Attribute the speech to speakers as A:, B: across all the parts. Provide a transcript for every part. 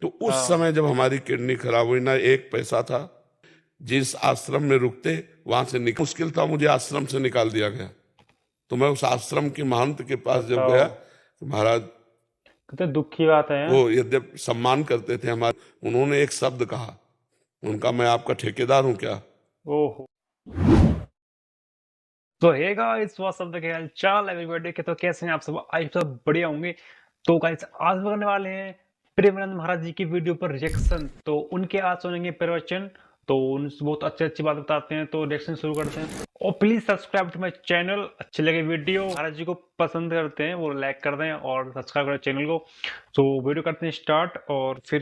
A: तो उस
B: हाँ।
A: समय जब हमारी किडनी खराब हुई ना एक पैसा था, जिस आश्रम में रुकते वहां से निकल मुश्किल था, मुझे आश्रम से निकाल दिया गया। तो मैं उस आश्रम के महंत के पास जब
B: बताओ,
A: गया तो महाराज
B: कितने दुख की बात है।
A: वो यद्यप सम्मान करते थे हमारे, उन्होंने एक शब्द कहा, उनका मैं आपका ठेकेदार हूं क्या?
B: ओहो। तो हे गाइस, व्हाट्स अप, क्या हाल चाल एवरीबॉडी के। तो कैसे हैं आप सब? आई सब बढ़िया होंगे। तो गाइस, आज हम करने वाले हैं प्रेमानंद महाराज जी की वीडियो पर रिएक्शन। तो उनके आज सुनेंगे प्रवचन। तो उनसे बहुत अच्छी अच्छी बात बताते हैं। तो रिएक्शन शुरू करते हैं। और please subscribe to my channel. अच्छी लगे वीडियो, महाराज जी को पसंद करते हैं वो लाइक कर दें और सब्सक्राइब करें चैनल को। तो वीडियो करते हैं स्टार्ट और फिर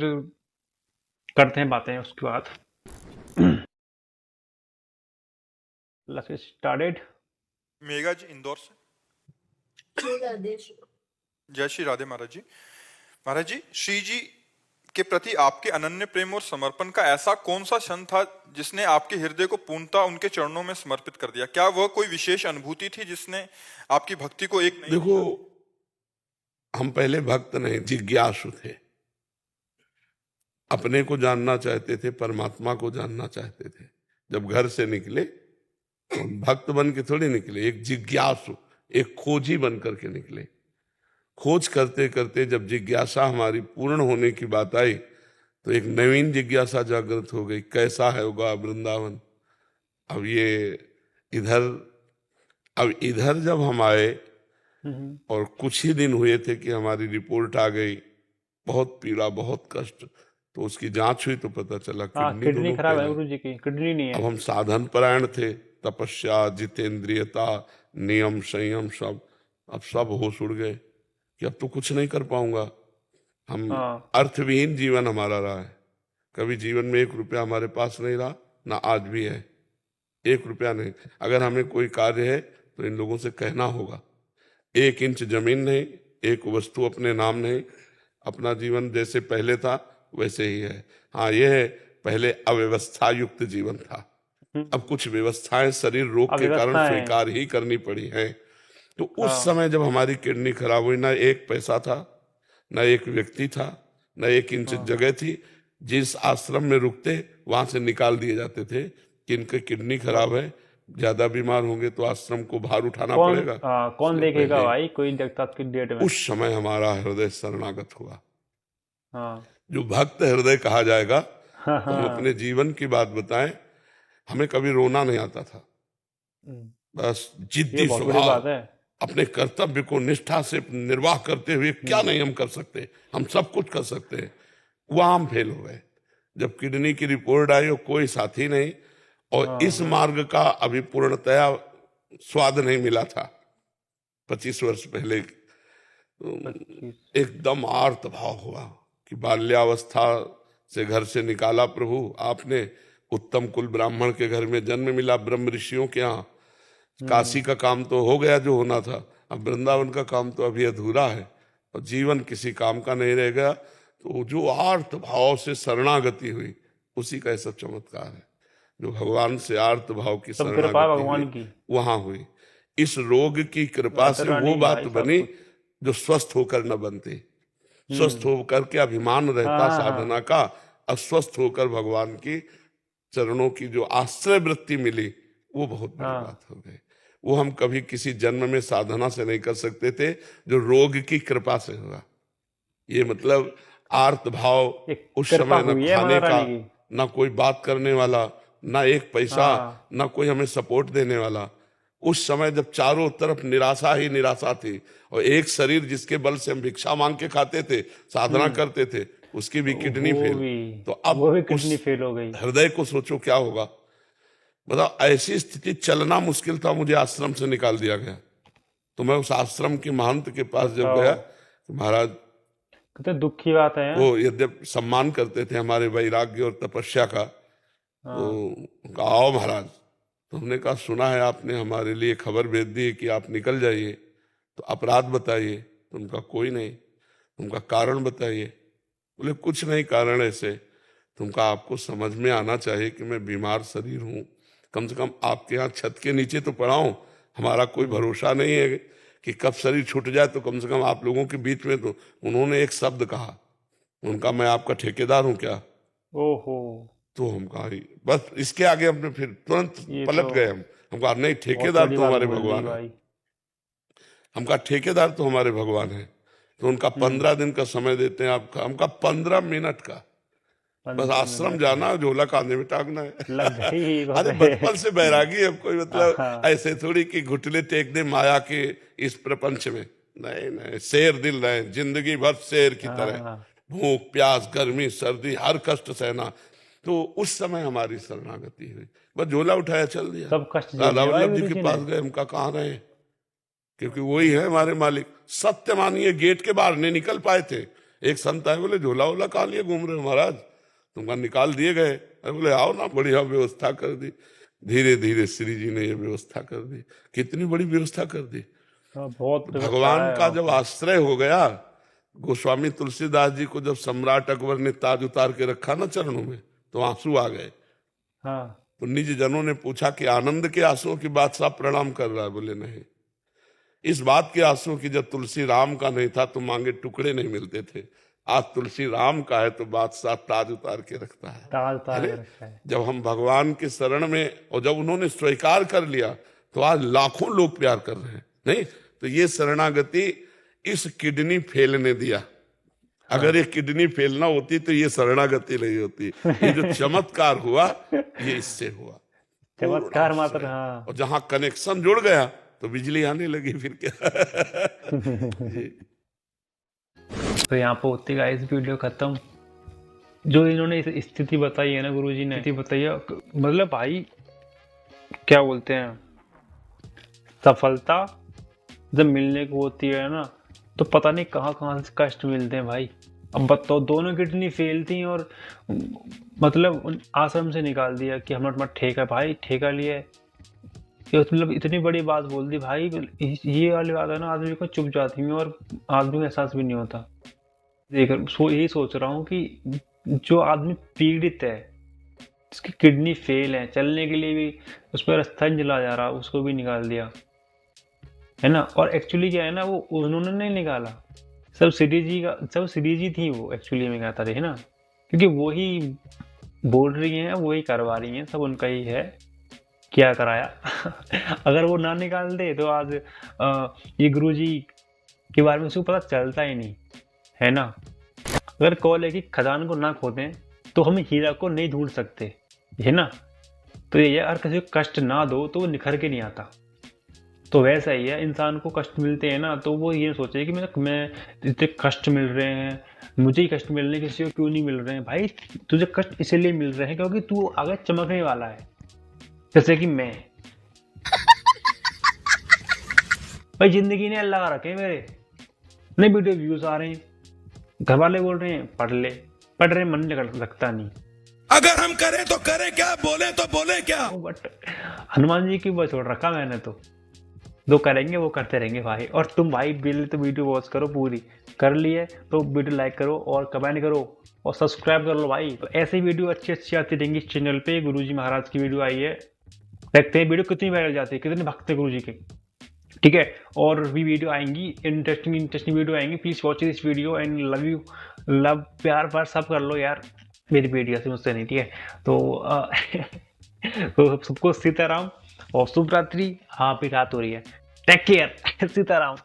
B: करते हैं बातें उसके बाद। Let's started.
C: मेघा जी इंदौर से। जय श्री राधे महाराज जी। महाराज जी, श्री जी के प्रति आपके अनन्य प्रेम और समर्पण का ऐसा कौन सा क्षण था जिसने आपके हृदय को पूर्णतः उनके चरणों में समर्पित कर दिया? क्या वह कोई विशेष अनुभूति थी जिसने आपकी भक्ति को एक नई
A: देखो, हम पहले भक्त नहीं, जिज्ञासु थे। अपने को जानना चाहते थे, परमात्मा को जानना चाहते थे। जब घर से निकले तो भक्त बन के थोड़ी निकले, एक जिज्ञासु, एक खोजी बन करके निकले। खोज करते करते जब जिज्ञासा हमारी पूर्ण होने की बात आई तो एक नवीन जिज्ञासा जागृत हो गई, कैसा है होगा वृंदावन। अब ये इधर अब इधर जब हम आए और कुछ ही दिन हुए थे कि हमारी रिपोर्ट आ गई, बहुत पीड़ा, बहुत कष्ट। तो उसकी जांच हुई तो पता चला
B: हाँ,
A: किडनी
B: किडनी
A: दोनों
B: खराब
A: फेल
B: है
A: है।
B: गुरु जी की, किडनी नहीं
A: अब
B: है।
A: हम साधन परायण थे, तपस्या, जितेंद्रियता, नियम, संयम, सब। अब सब होश उड़ गए कि अब तो कुछ नहीं कर पाऊंगा। हम
B: हाँ।
A: अर्थविहीन जीवन हमारा रहा है। कभी जीवन में 1 रुपया हमारे पास नहीं रहा, ना आज भी है। 1 रुपया नहीं। अगर हमें कोई कार्य है तो इन लोगों से कहना होगा। 1 इंच जमीन नहीं, एक वस्तु अपने नाम नहीं। अपना जीवन जैसे पहले था वैसे ही है। हाँ, यह है, पहले अव्यवस्था युक्त जीवन था। अब कुछ व्यवस्थाएं शरीर रोग के कारण
B: अव्यवस्था है।
A: स्वीकार ही करनी पड़ी हैं। तो उस
B: हाँ।
A: समय जब हमारी किडनी खराब हुई, ना एक पैसा था, ना एक व्यक्ति था, ना 1 इंच
B: हाँ।
A: जगह थी। जिस आश्रम में रुकते वहां से निकाल दिए जाते थे कि इनके किडनी खराब है, ज्यादा बीमार होंगे तो आश्रम को भार उठाना पड़ेगा।
B: कौन
A: इसलिए
B: देखेगा
A: पहले
B: भाई, कोई देखता की डेट में।
A: उस समय हमारा हृदय शरणागत हुआ।
B: हाँ।
A: जो भक्त हृदय कहा जाएगा।
B: हाँ।
A: तो हम अपने जीवन की बात बताएं, हमें कभी रोना नहीं आता था। बस
B: ये
A: जिद्दी
B: बहुत बड़ी
A: स्वभाव,
B: बात है।
A: अपने कर्तव्य को निष्ठा से निर्वाह करते हुए क्या नहीं हम कर सकते, हम सब कुछ कर सकते हैं। वहां हम फेल हो गए। जब किडनी की रिपोर्ट आई और कोई साथी नहीं, और इस
B: हाँ।
A: मार्ग का अभी पूर्णतया स्वाद नहीं मिला था 25 वर्ष पहले।
B: 25।
A: एकदम आर्त भाव हुआ कि बाल्यावस्था से घर से निकाला प्रभु आपने, उत्तम कुल ब्राह्मण के घर में जन्म मिला, ब्रह्म ऋषियों के यहाँ। काशी का काम तो हो गया जो होना था, अब वृंदावन का काम तो अभी अधूरा है, और जीवन किसी काम का नहीं रह गया। तो जो आर्त भाव से शरणागति हुई, उसी का सब चमत्कार है। जो भगवान से आर्त भाव की
B: सब कृपा
A: शरणागति हुई
B: भगवान की।
A: वहां हुई। इस रोग की कृपा
B: राधा
A: से
B: रानी
A: वो
B: की
A: बात
B: भाई, सब
A: बनी
B: कुछ।
A: जो स्वस्थ होकर न बनती। स्वस्थ होकर के अभिमान
B: हाँ
A: रहता
B: हाँ
A: साधना
B: हाँ।
A: का, अस्वस्थ होकर भगवान की चरणों की जो आश्रय वृत्ति मिली, वो बहुत बड़ी
B: हाँ।
A: बात हो गई। वो हम कभी किसी जन्म में साधना से नहीं कर सकते थे, जो रोग की कृपा से हुआ। ये मतलब आर्त भाव।
B: एक
A: उस
B: कृपा
A: समय न
B: हुई है माता
A: खाने का,
B: रानी की।
A: ना कोई बात करने वाला, ना एक पैसा,
B: हाँ।
A: ना कोई हमें सपोर्ट देने वाला। उस समय जब चारों तरफ निराशा ही निराशा थी, और एक शरीर जिसके बल से हम भिक्षा मांग के खाते थे, साधना करते थे, उसकी भी किडनी
B: वो
A: फेल।
B: भी
A: तो अब
B: वो भी
A: उस
B: किडनी फेल हो गई।
A: हृदय को सोचो क्या होगा। बताओ, ऐसी स्थिति, चलना मुश्किल था, मुझे आश्रम से निकाल दिया गया। तो मैं उस आश्रम के महंत के पास जब
B: बताओ,
A: गया तो महाराज
B: कितने दुख की बात है।
A: वो यद्यप सम्मान करते थे हमारे वैराग्य और तपस्या का,
B: हाँ।
A: तो कहा आओ महाराज। तो हमने कहा सुना है आपने हमारे लिए खबर भेज दी है कि आप निकल जाइए, तो अपराध बताइए। तो उनका कोई नहीं। उनका कारण बताइए। बोले कुछ नहीं कारण ऐसे। तुमका आपको समझ में आना चाहिए कि मैं बीमार शरीर हूं, कम से कम आपके यहाँ छत के नीचे तो पड़ा हूं। हमारा कोई भरोसा नहीं है कि कब शरीर छूट जाए, तो कम से कम आप लोगों के बीच में तो। उन्होंने एक शब्द कहा, उनका मैं आपका ठेकेदार हूं क्या?
B: ओहो,
A: तो हम कहा बस इसके आगे हमने फिर तुरंत
B: ये
A: पलट
B: तो
A: गए। हम कहा नहीं,
B: बहुत
A: ठेकेदार
B: बड़ी
A: तो
B: बात
A: हमारे
B: बोल दी
A: भगवान है।
B: भाई।
A: हम कहा ठेकेदार तो हमारे भगवान है। तो उनका 15 दिन का समय देते हैं आपका। हमका 15 मिनट का, बस
B: 15
A: आश्रम
B: मिनट
A: जाना, झोला कांधे में टांगना है।
B: लग गई बात
A: अरे
B: है।
A: बचपन से बैरागी है कोई, मतलब
B: हाँ,
A: ऐसे थोड़ी कि घुटने टेक दे माया के इस प्रपंच में। नहीं नहीं, शेर दिल रहे, जिंदगी भर शेर की तरह,
B: हाँ,
A: भूख प्यास गर्मी सर्दी हर कष्ट सहना। तो उस समय हमारी शरणागति हुई, बस झोला उठाया चल दिया।
B: सब कष्ट झेल
A: राधा
B: लिया भाई
A: वल्लभ जी
B: गुरु
A: के
B: जी
A: पास
B: ने।
A: गए, उनका कहाँ रहे, क्योंकि वही है हमारे मालिक। सत्य मानिए, गेट के बाहर नहीं निकल पाए थे। एक संत आए, बोले झोला वोला कहाँ लिए घूम रहे हो महाराज, तुमका निकाल दिए गए। अरे बोले आओ ना, बढ़िया व्यवस्था कर दी। धीरे धीरे श्री जी ने ये व्यवस्था कर दी। कितनी बड़ी व्यवस्था कर दी।
B: हाँ, बहुत
A: तो
B: व्यवस्था
A: भगवान
B: है
A: का
B: वहाँ
A: जब
B: पे।
A: आश्रय हो गया, गोस्वामी तुलसीदास जी को जब सम्राट अकबर ने ताज उतार के रखा ना चरणों में, तो आंसू आ गए।
B: हाँ,
A: तो निज जनों ने पूछा कि आनंद के आंसुओं की बादशाह प्रणाम कर रहा है? बोले नहीं, इस बात के आंसू की जब तुलसी राम का नहीं था तो मांगे टुकड़े नहीं मिलते थे। आज तुलसी राम का है तो बादशाह ताज उतार के रखता है।
B: ताज उतार के
A: अरे
B: रखा है।
A: जब हम भगवान के शरण में, और जब उन्होंने स्वीकार कर लिया, तो आज लाखों लोग प्यार कर रहे हैं। नहीं तो ये शरणागति इस किडनी फेल ने दिया। अगर ये किडनी फेल ना होती तो ये शरणागति नहीं होती। ये जो चमत्कार हुआ ये इससे हुआ,
B: चमत्कार
A: पूर्ण
B: मात्र,
A: आश्रय।
B: हाँ।
A: और जहां कनेक्शन जुड़ गया तो बिजली आने लगी, फिर क्या। जी।
B: तो यहाँ पे होती गाइस वीडियो खत्म। जो इन्होंने इस स्थिति बताई है ना गुरुजी ने, स्थिति बताई है, मतलब भाई क्या बोलते हैं, सफलता जब मिलने को होती है ना, तो पता नहीं कहाँ कहाँ से कष्ट मिलते हैं भाई। अब बताओ, दोनों किडनी फेल थी और मतलब उन आश्रम से निकाल दिया कि हमने तुम्हारा ठेका, भाई ठेका लिया है। ये मतलब इतनी बड़ी बात बोल दी भाई। ये वाली बात है ना, आदमी को चुप जाती है और आदमी को एहसास भी नहीं होता। देख यही सोच रहा हूँ कि जो आदमी पीड़ित है, जिसकी किडनी फेल है, चलने के लिए भी उस पर स्तन जला जा रहा, उसको भी निकाल दिया है ना। और एक्चुअली क्या है ना, वो उन्होंने नहीं निकाला, सब श्री जी थी वो एक्चुअली में कहता रही है ना, क्योंकि वो ही बोल रही हैं, वो ही करवा रही हैं, सब उनका ही है, क्या कराया। अगर वो ना निकाल दे तो आज ये गुरुजी के बारे में उसको पता चलता ही नहीं है ना। अगर कोयले की खदान को ना खोदें तो हम हीरा को नहीं ढूंढ सकते है ना। तो ये अगर किसी को कष्ट ना दो तो वो निखर के नहीं आता। तो वैसा ही है, इंसान को कष्ट मिलते हैं ना, तो वो ये सोचे कि मैं इतने कष्ट मिल रहे हैं, मुझे ही कष्ट मिल रहे हैं, किसी को क्यों नहीं मिल रहे हैं। भाई तुझे कष्ट इसलिए मिल रहे हैं क्योंकि तू आगे चमकने वाला है, जैसे कि मैं। भाई जिंदगी ने अल्लाह का रखे मेरे, नए वीडियो व्यूज आ रहे हैं, घर वाले बोल रहे हैं पढ़ ले, पढ़ रहे मन लगता नहीं।
D: अगर हम करें तो करें क्या, बोले तो बोले क्या।
B: बट हनुमान जी की वो छोड़ रखा मैंने, तो जो करेंगे वो करते रहेंगे भाई। और तुम भाई बिल तो वीडियो वॉच करो, पूरी कर लिए तो वीडियो लाइक करो और कमेंट करो और सब्सक्राइब कर लो भाई। तो ऐसी वीडियो अच्छी आती रहेंगी इस चैनल पे। गुरुजी महाराज की वीडियो आई है, देखते हैं वीडियो कितनी वायरल जाती है, कितने भक्त है गुरुजी के, ठीक है। और भी वीडियो आएंगी, इंटरेस्टिंग वीडियो आएंगी। Please watch this video and love you, love प्यार पर सब कर लो यार मेरी वीडियो से, मुझसे नहीं, ठीक है। तो सबको सीताराम और शुभ रात्रि। हाँ भी रात हो रही है, टेक केयर। सीताराम।